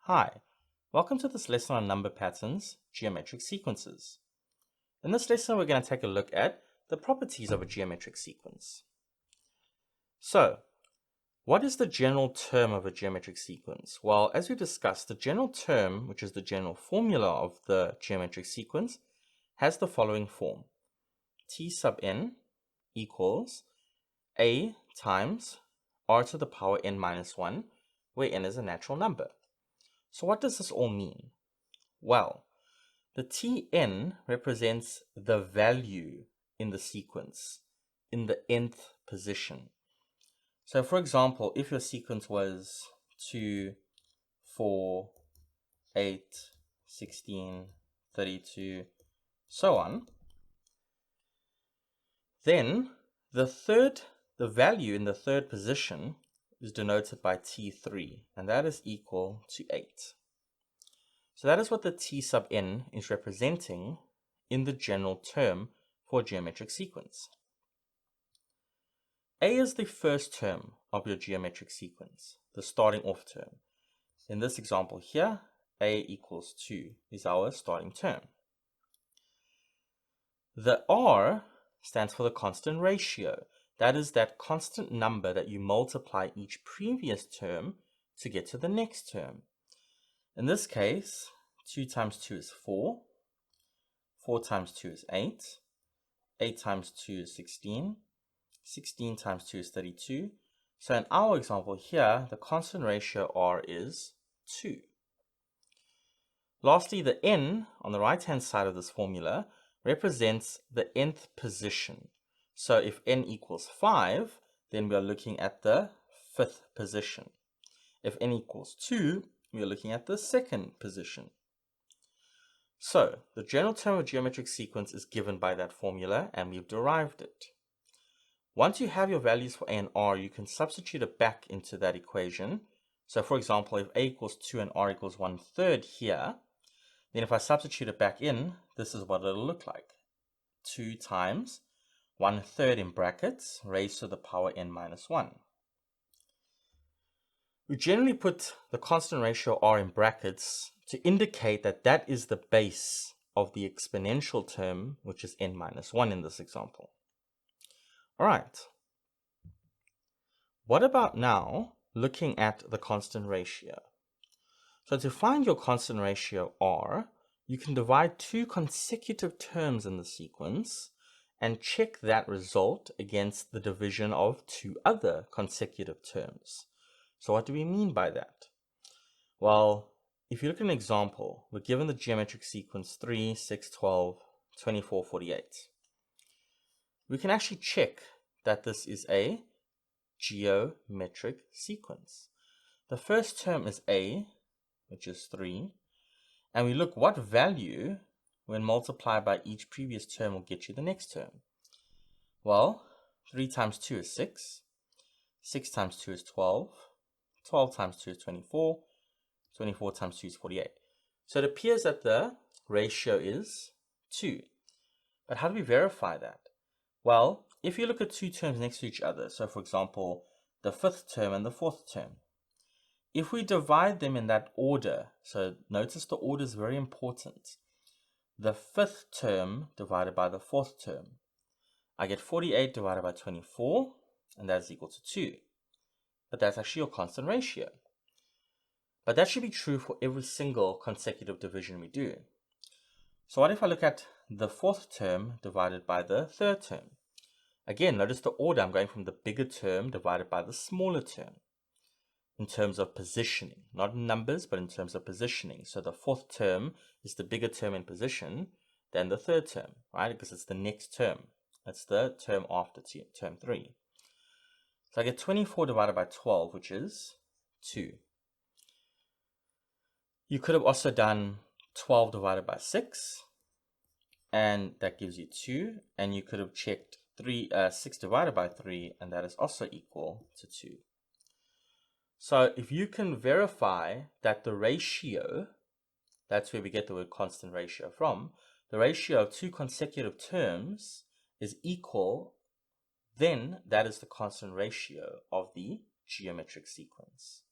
Hi, welcome to this lesson on number patterns, geometric sequences. In this lesson, we're going to take a look at the properties of a geometric sequence. So, what is the general term of a geometric sequence? Well, as we discussed, the general term, which is the general formula of the geometric sequence, has the following form. T sub n equals a times r to the power n minus 1, where n is a natural number. So what does this all mean? Well, the Tn represents the value in the sequence, in the nth position. So for example, if your sequence was 2, 4, 8, 16, 32, so on, then the value in the third position is denoted by T3, and that is equal to 8. So that is what the T sub n is representing in the general term for a geometric sequence. A is the first term of your geometric sequence, the starting off term. In this example here, A equals 2 is our starting term. The R stands for the constant ratio. That is that constant number that you multiply each previous term to get to the next term. In this case, 2 times 2 is 4, 4 times 2 is 8, 8 times 2 is 16, 16 times 2 is 32. So in our example here, the constant ratio R is 2. Lastly, the n on the right-hand side of this formula represents the nth position. So if n equals 5, then we are looking at the 5th position. If n equals 2, we are looking at the 2nd position. So the general term of a geometric sequence is given by that formula, and we've derived it. Once you have your values for a and r, you can substitute it back into that equation. So for example, if a equals 2 and r equals 1/3 here, then if I substitute it back in, this is what it'll look like. 2 times 1/3 in brackets raised to the power n minus 1. We generally put the constant ratio r in brackets to indicate that that is the base of the exponential term, which is n minus 1 in this example. All right. What about now looking at the constant ratio? So to find your constant ratio r, you can divide two consecutive terms in the sequence and check that result against the division of two other consecutive terms. So what do we mean by that? Well, if you look at an example, we're given the geometric sequence 3, 6, 12, 24, 48. We can actually check that this is a geometric sequence. The first term is a, which is 3, and we look what value when multiplied by each previous term will get you the next term. Well, 3 times 2 is 6, 6 times 2 is 12, 12 times 2 is 24, 24 times 2 is 48. So it appears that the ratio is 2. But how do we verify that? Well, if you look at two terms next to each other, so for example, the 5th term and the 4th term, if we divide them in that order, so notice the order is very important. The 5th term divided by the 4th term, I get 48 divided by 24, and that is equal to 2. But that's actually your constant ratio. But that should be true for every single consecutive division we do. So what if I look at the 4th term divided by the 3rd term? Again, notice the order. I'm going from the bigger term divided by the smaller term in terms of positioning, not in numbers, but in terms of positioning. So the 4th term is the bigger term in position than the 3rd term, right? Because it's the next term. That's the term after term 3. So I get 24 divided by 12, which is 2. You could have also done 12 divided by 6, and that gives you 2. And you could have checked 6 divided by 3, and that is also equal to 2. So if you can verify that the ratio, that's where we get the word constant ratio from, the ratio of two consecutive terms is equal, then that is the constant ratio of the geometric sequence.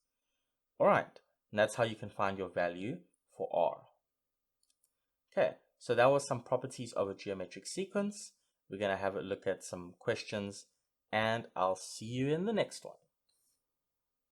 All right, And that's how you can find your value for R. Okay, so that was some properties of a geometric sequence. We're going to have a look at some questions, and I'll see you in the next one.